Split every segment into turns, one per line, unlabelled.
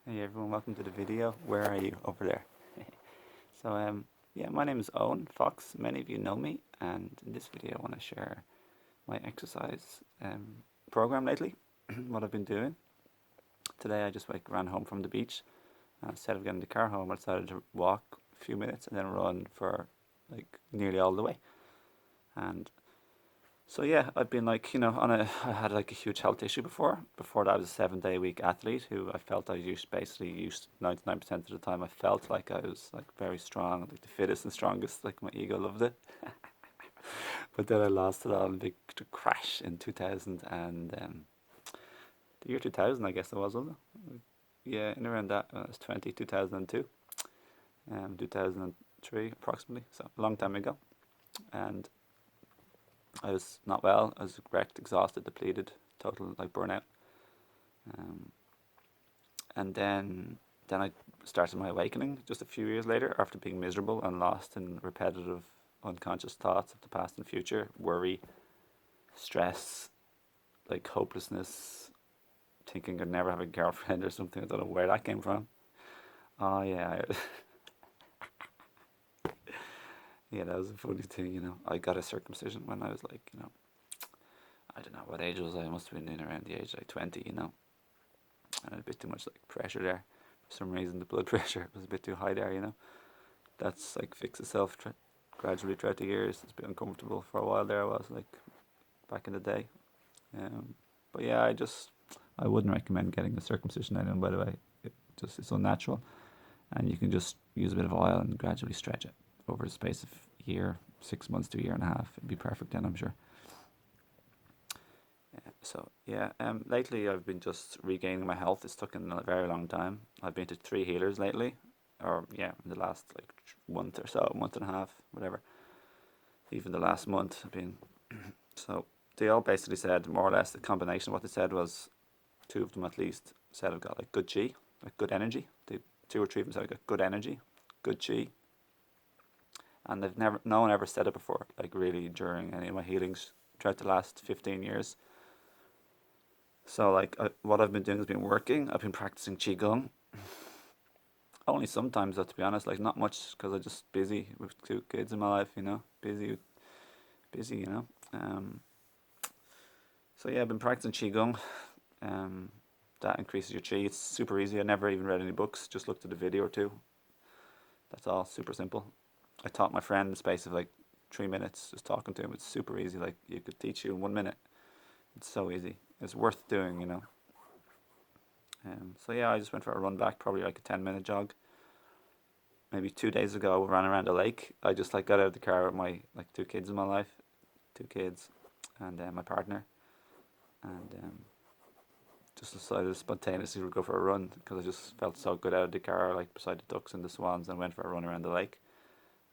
Hey everyone, welcome to the video. Where are you? Over there. Yeah, my name is Owen Fox. Many of you know me, and in this video I want to share my exercise program lately, what I've been doing. Today I just ran home from the beach, and instead of getting the car home, I decided to walk a few minutes and then run for nearly all the way. And so yeah, I've been I had a huge health issue before. Before that, I was a 7 day a week athlete who I felt I used 99% of the time. I felt like I was very strong, like the fittest and strongest. Like my ego loved it. But then I lost it all in a big crash in 2000 and the year 2000, I guess it was, wasn't it? Yeah, in around that. It was 2002, 2003 approximately. So a long time ago, and I was not well. I was wrecked, exhausted, depleted, total burnout. Um, and then I started my awakening just a few years later after being miserable and lost in repetitive unconscious thoughts of the past and future, worry, stress, hopelessness, thinking I'd never have a girlfriend or something. I don't know where that came from. Oh yeah, yeah, that was a funny thing. I got a circumcision when I was I don't know what age was I. I must have been in around the age 20. And a bit too much pressure there. For some reason, the blood pressure was a bit too high there. That's fixed itself gradually throughout the years. It's been uncomfortable for a while there. I was back in the day. But yeah, I wouldn't recommend getting a circumcision anyone, by the way. It's unnatural, and you can just use a bit of oil and gradually stretch it over the space of a year, 6 months to a year and a half. It'd be perfect then, I'm sure. So yeah, lately I've been just regaining my health. It's taken a very long time. I've been to 3 healers lately, or yeah, in the last month or so, month and a half, whatever. Even the last month I've been. So they all basically said more or less the combination of what they said was, two of them at least said I've got good chi, good energy. They, two or three of them said I got good energy, good chi, and no one ever said it before. Really during any of my healings throughout the last 15 years. So what I've been doing has been working. I've been practicing qigong. Only sometimes though, to be honest. Not much because I'm just busy with 2 kids in my life. Busy, busy. So yeah, I've been practicing qigong. That increases your chi. It's super easy. I never even read any books. Just looked at a video or two. That's all. Super simple. I taught my friend in the space of 3 minutes, just talking to him. It's super easy. You could teach you in 1 minute. It's so easy. It's worth doing. So yeah, I just went for a run back, probably a 10-minute jog. Maybe 2 days ago, I ran around a lake. I just got out of the car with my 2 kids in my life, 2 kids, and my partner, and just decided to spontaneously go for a run because I just felt so good out of the car, beside the ducks and the swans, and went for a run around the lake,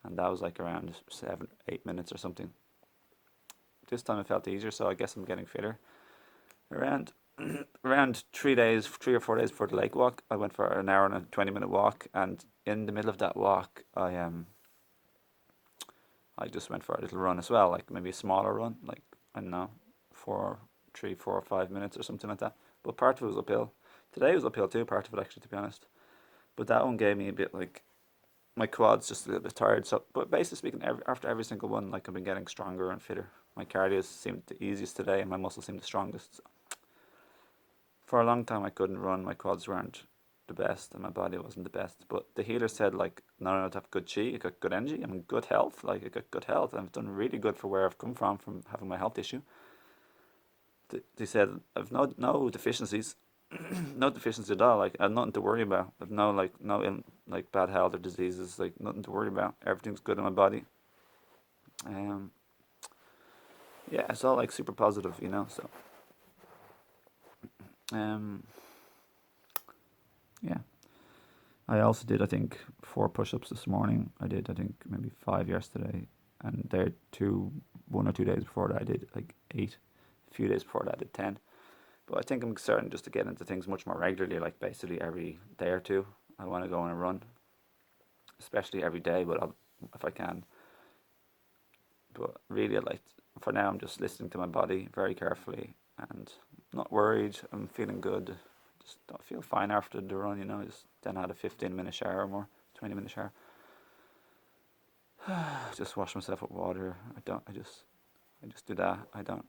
and that was around 7, 8 minutes or something. This time it felt easier, so I guess I'm getting fitter. Around around 3 or 4 days before the lake walk, I went for an hour and a 20-minute walk, and in the middle of that walk, I just went for a little run as well, maybe a smaller run, I don't know, 4 or 5 minutes or something like that. But part of it was uphill. Today was uphill too, part of it actually, to be honest. But that one gave me a bit my quads just a little bit tired. So, but basically speaking, after every single one, I've been getting stronger and fitter. My cardio seemed the easiest today, and my muscles seemed the strongest. So for a long time, I couldn't run. My quads weren't the best, and my body wasn't the best. But the healer said, not only to have good chi, I got good energy. I'm in good health. I got good health, and I've done really good for where I've come from having my health issue. They said I've no deficiencies, no deficiencies at all. I've nothing to worry about. I've no bad health or diseases. Nothing to worry about. Everything's good in my body. Um, yeah, it's all super positive. So, um, yeah. I also did, I think, 4 push-ups this morning. I did, I think, maybe 5 yesterday, and there 1 or 2 days before that I did 8. A few days before that I did 10. But I think I'm starting just to get into things much more regularly, basically every day or two. I want to go on a run, especially every day, but if I can. But really, for now, I'm just listening to my body very carefully and not worried. I'm feeling good. just don't feel fine after the run, you know. Just then I had a 15-minute shower or more, 20-minute shower. Just wash myself with water. I just do that. I don't.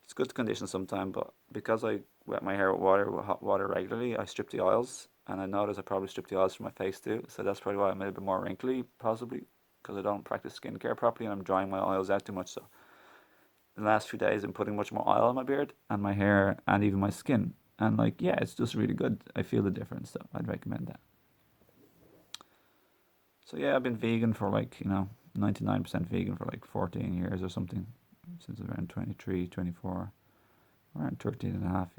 It's good to condition sometime, but because I wet my hair with hot water regularly, I strip the oils, and I notice I probably strip the oils from my face too. So that's probably why I'm a little bit more wrinkly, possibly because I don't practice skincare properly and I'm drying my oils out too much. So the last few days, I'm putting much more oil on my beard and my hair and even my skin, and like yeah, it's just really good. I feel the difference, so I'd recommend that. So yeah, I've been vegan for like 99% vegan for like 14 years or something, since around 23, 24, around 13 and a half,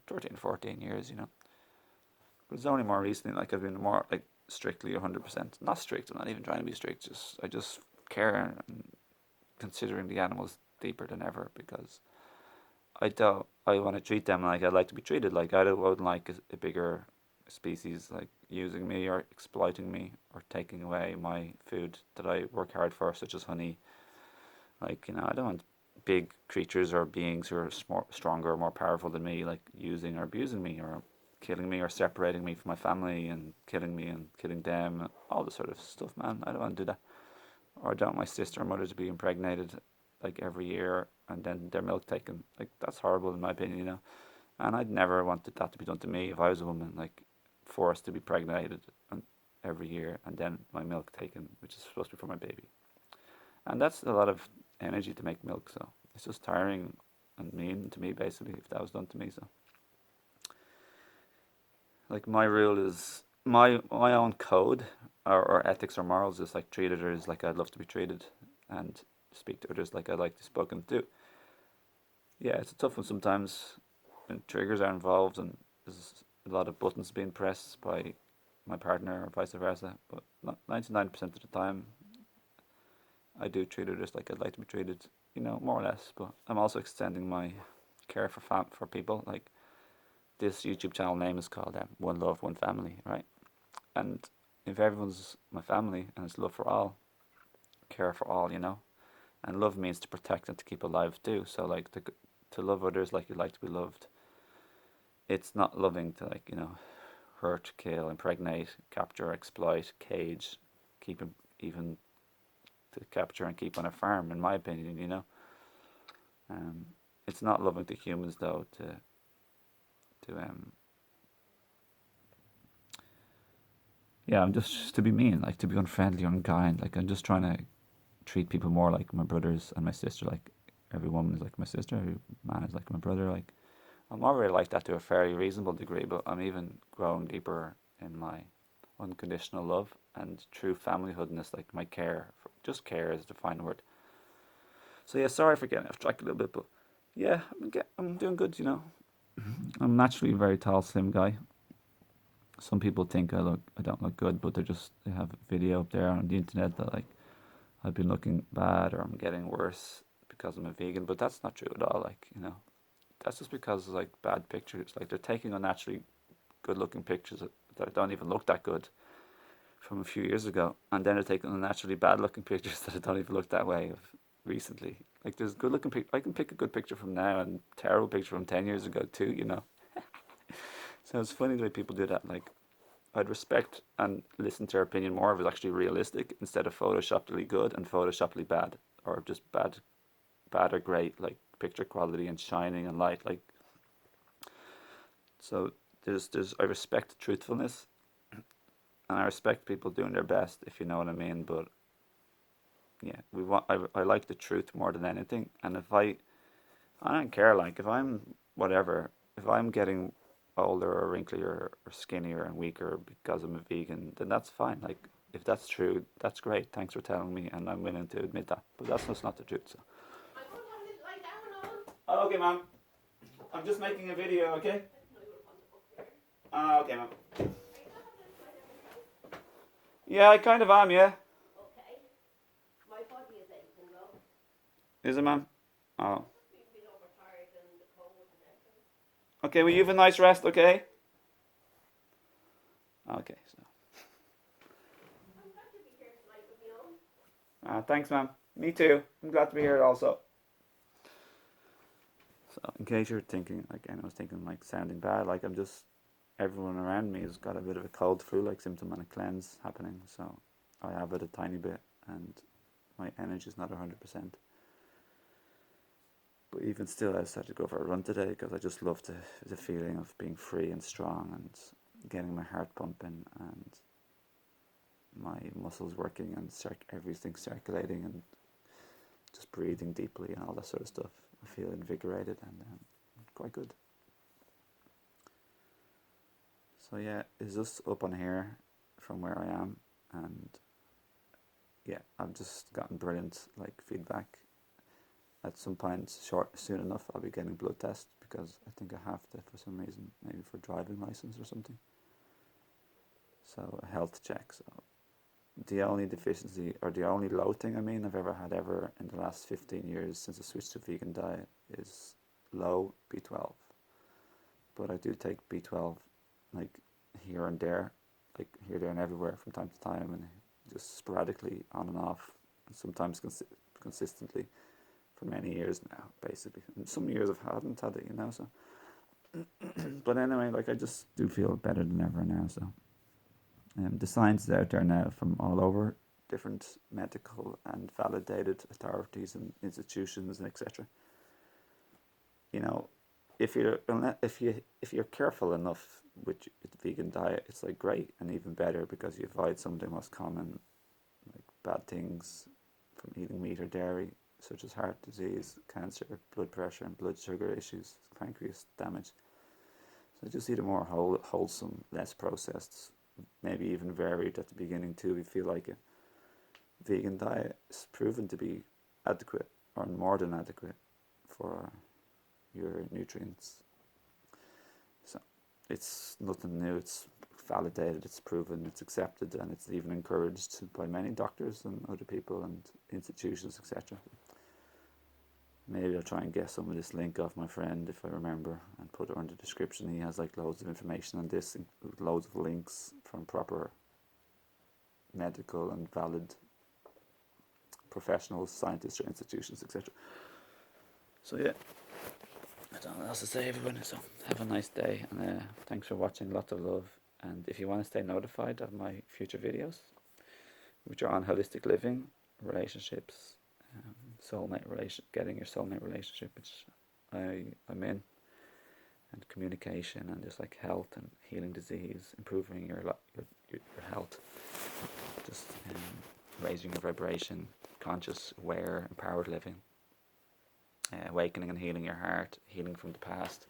13, 14 years, But it's only more recently, like I've been more like strictly 100%. Not strict, I'm not even trying to be strict, I just care and considering the animals deeper than ever because I want to treat them like I'd like to be treated. Like I wouldn't like a bigger species like using me or exploiting me or taking away my food that I work hard for, such as honey. Like, I don't want big creatures or beings who are stronger or more powerful than me, like using or abusing me or killing me or separating me from my family and killing me and killing them, all this sort of stuff, man. I don't want to do that. Or I don't want my sister or mother to be impregnated like every year and then their milk taken. Like, that's horrible in my opinion. And I'd never wanted that to be done to me if I was a woman, like forced to be pregnated every year and then my milk taken, which is supposed to be for my baby. And that's a lot of energy to make milk, so it's just tiring and mean to me basically if that was done to me. So like my rule is my own code or ethics or morals is like treat others like I'd love to be treated and speak to others like I'd like to be spoken to. Yeah, it's a tough one sometimes when triggers are involved and there's a lot of buttons being pressed by my partner or vice versa, but 99% of the time I do treat others like I'd like to be treated, more or less. But I'm also extending my care for people. Like this YouTube channel name is called One Love, One Family, right? And if everyone's my family and it's love for all, care for all, and love means to protect and to keep alive too. So like to love others like you'd like to be loved. It's not loving to hurt, kill, impregnate, capture, exploit, cage, keep even to capture and keep on a farm, in my opinion. It's not loving to humans though I'm just to be mean, like to be unfriendly or unkind. Like I'm just trying to treat people more like my brothers and my sister. Like every woman is like my sister, every man is like my brother. Like I'm already like that to a fairly reasonable degree, but I'm even growing deeper in my unconditional love and true familyhoodness, like my care. Just care is the final word. So yeah, sorry for getting off track a little bit, but yeah, I'm doing good, I'm naturally a very tall, slim guy. Some people think I don't look good, but they have a video up there on the internet that like I've been looking bad or I'm getting worse because I'm a vegan, but that's not true at all. Like, that's just because of like bad pictures. Like they're taking unnaturally good looking pictures that don't even look that good from a few years ago, and then they're taking unnaturally bad looking pictures that don't even look that way of recently. Like there's good looking I can pick a good picture from now and terrible picture from 10 years ago too. So it's funny the way people do that. Like I'd respect and listen to their opinion more if it's actually realistic instead of photoshoppedly good and photoshoppedly bad, or just bad or great, like picture quality and shining and light. Like so there's I respect truthfulness and I respect people doing their best, if you know what I mean. But yeah, I like the truth more than anything. And if I don't care, like if I'm whatever, if I'm getting older or wrinklier or skinnier and weaker because I'm a vegan, then that's fine. Like if that's true, that's great. Thanks for telling me, and I'm willing to admit that. But that's just not the truth. So. Oh, okay, ma'am. I'm just making a video, okay? Okay, ma'am. Yeah, I kind of am, yeah.
Okay. My body is aching though.
Is it, ma'am? Oh.
We've been overtired and the cold and everything.
Okay, well, you have a nice rest, okay? Okay, so.
I'm glad to be here tonight with me own.
Thanks, ma'am. Me too. I'm glad to be here also. So, in case you're thinking, like, I was thinking, like, sounding bad, like, I'm just everyone around me has got a bit of a cold flu-like symptom and a cleanse happening, so I have it a tiny bit, and my energy is not 100%. But even still, I decided to go for a run today because I just love the feeling of being free and strong and getting my heart pumping and my muscles working and everything circulating and just breathing deeply and all that sort of stuff. I feel invigorated and quite good. So yeah, it's just up on here from where I am, and yeah, I've just gotten brilliant feedback. At some point soon enough, I'll be getting blood tests because I think I have to for some reason, maybe for driving license or something. So a health check. So the only deficiency, or the only low thing I've ever had in the last 15 years since I switched to vegan diet is low B12. But I do take B12 here and there, here, there and everywhere from time to time, and just sporadically on and off, and sometimes consistently for many years now, basically. And some years I hadn't had it, so. But anyway, I just do feel better than ever now, so. The science is out there now from all over, different medical and validated authorities and institutions and etc. If you're careful enough with the vegan diet, it's great and even better because you avoid some of the most common bad things from eating meat or dairy, such as heart disease, cancer, blood pressure and blood sugar issues, pancreas damage. So just eat a more wholesome, less processed, maybe even varied at the beginning too. We feel like a vegan diet is proven to be adequate or more than adequate for your nutrients. So it's nothing new, it's validated, it's proven, it's accepted, and it's even encouraged by many doctors and other people and institutions, etc. Maybe I'll try and get some of this link off my friend if I remember and put it on the description. He has loads of information on this, loads of links from proper medical and valid professionals, scientists or institutions, etc. So yeah, I don't know what else to say, everyone. So have a nice day, and thanks for watching. Lots of love. And if you want to stay notified of my future videos, which are on holistic living, relationships, getting your soulmate relationship, which I'm in, and communication, and just health and healing disease, improving your health, just raising your vibration, conscious, aware, empowered living, awakening and healing your heart, healing from the past,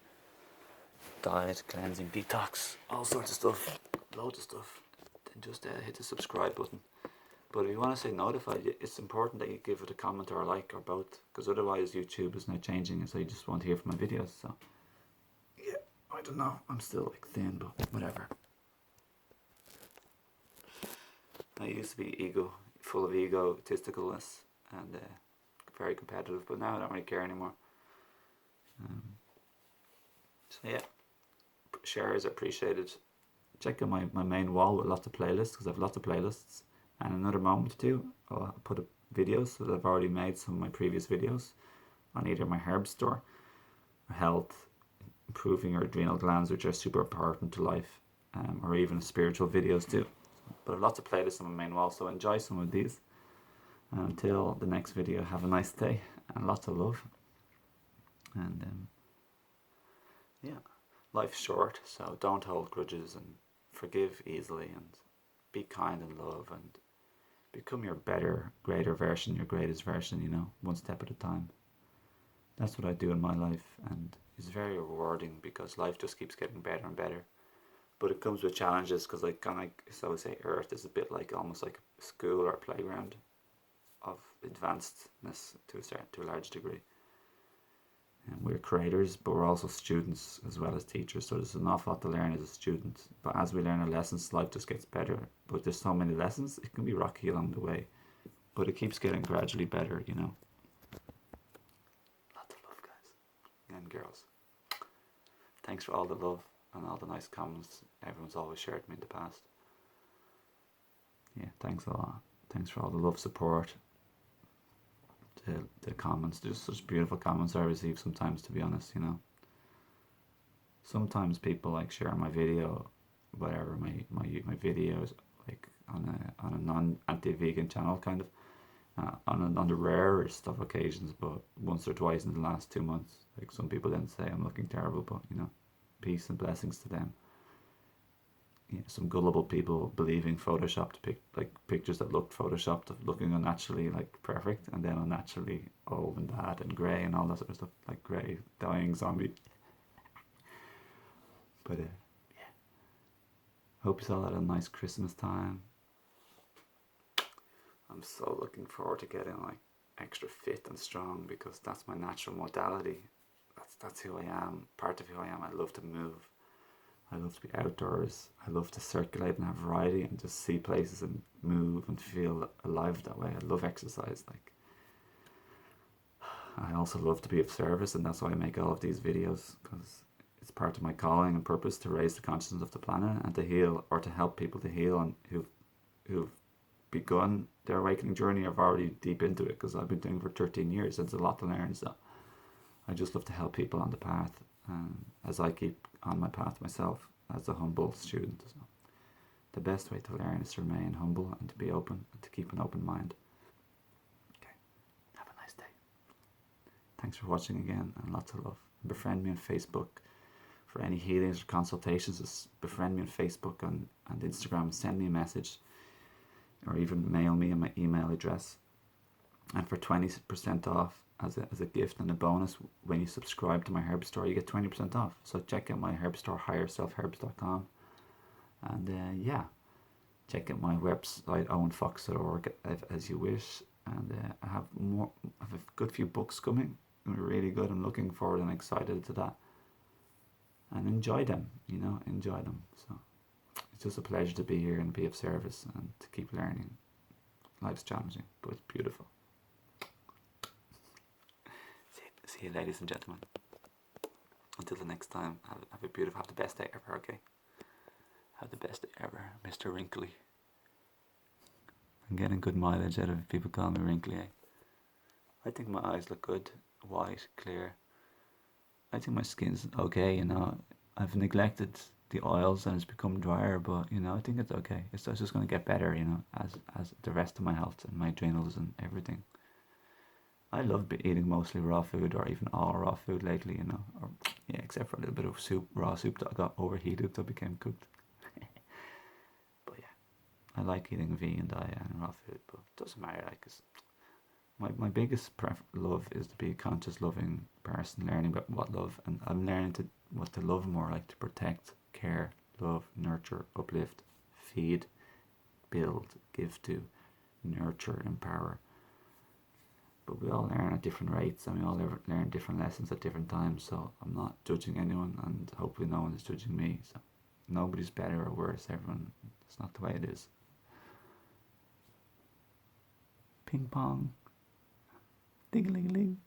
diet, cleansing, detox, all sorts of stuff, loads of stuff. Then just hit the subscribe button. But if you want to stay notified, it's important that you give it a comment or a like or both, because otherwise YouTube is now changing and so you just won't hear from my videos. So yeah, I don't know, I'm still thin, but whatever. I used to be full of egotisticalness and very competitive, but now I don't really care anymore. So yeah, shares are appreciated. Check out my main wall with lots of playlists, because I have lots of playlists. And another moment or two, I'll put up videos that I've already made, some of my previous videos, on either my herb store, or health, improving your adrenal glands, which are super important to life, or even spiritual videos too. But I have lots of playlists on my main wall, so enjoy some of these. And until the next video, have a nice day and lots of love. And yeah, life's short, so don't hold grudges and forgive easily and be kind and love and become your better, greater version, your greatest version, one step at a time. That's what I do in my life, and it's very rewarding because life just keeps getting better and better. But it comes with challenges because, I always say, Earth is a bit almost like a school or a playground of advancedness to a large degree. And we're creators, but we're also students as well as teachers. So there's an awful lot to learn as a student. But as we learn our lessons, life just gets better. But there's so many lessons, it can be rocky along the way. But it keeps getting gradually better, Lots of love, guys and girls. Thanks for all the love and all the nice comments everyone's always shared with me in the past. Yeah, thanks a lot. Thanks for all the love, support. The comments, there's such beautiful comments I receive sometimes, to be honest, sometimes people like share my video, whatever my videos, like on a non anti-vegan channel kind of, on the rarest of occasions, but once or twice in the last 2 months. Like some people then say I'm looking terrible, but peace and blessings to them. Some gullible people believing photoshopped pictures that looked photoshopped of looking unnaturally like perfect, and then unnaturally old and bad and grey and all that sort of stuff, like grey dying zombie. But yeah, hope you all had a nice Christmas time. I'm so looking forward to getting like extra fit and strong, because that's my natural modality. That's who I am. Part of who I am. I love to move. I love to be outdoors. I love to circulate and have variety and just see places and move and feel alive that way. I love exercise. Like, I also love to be of service, and that's why I make all of these videos, because it's part of my calling and purpose to raise the consciousness of the planet and to heal, or to help people to heal, and who've begun their awakening journey are already deep into it, because I've been doing it for 13 years. There's a lot to learn, so I just love to help people on the path, as I keep on my path myself as a humble student. So the best way to learn is to remain humble and to be open and to keep an open mind. Okay, have a nice day. Thanks for watching again, and lots of love. Befriend me on Facebook for any healings or consultations. Just befriend me on Facebook and Instagram. Send me a message, or even mail me on my email address. And for 20% off as a gift and a bonus, when you subscribe to my herb store, you get 20% off. So check out my herb store, higherselfherbs.com. And yeah, check out my website, owenfox.org, as you wish. And I have a good few books coming. They're really good. I'm looking forward and excited to that. And enjoy them, enjoy them. So it's just a pleasure to be here and be of service and to keep learning. Life's challenging, but it's beautiful. See you, ladies and gentlemen. Until the next time, have the best day ever, okay? Have the best day ever, Mr. Wrinkly. I'm getting good mileage out of people calling me wrinkly, eh? I think my eyes look good, white, clear. I think my skin's okay, I've neglected the oils and it's become drier, but I think it's okay. It's just going to get better, as the rest of my health and my adrenals and everything. I love eating mostly raw food, or even all raw food lately, or except for a little bit of soup, raw soup that got overheated so became cooked. But yeah, I like eating vegan diet and raw food, but it doesn't matter. Like, my biggest love is to be a conscious, loving person, learning about what love, and I'm learning what to love more, like to protect, care, love, nurture, uplift, feed, build, give to, nurture, empower. But we all learn at different rates, and we all learn different lessons at different times, so I'm not judging anyone, and hopefully no one is judging me. So nobody's better or worse. Everyone, it's not the way it is. Ping pong. Ding-a-ling-a-ling.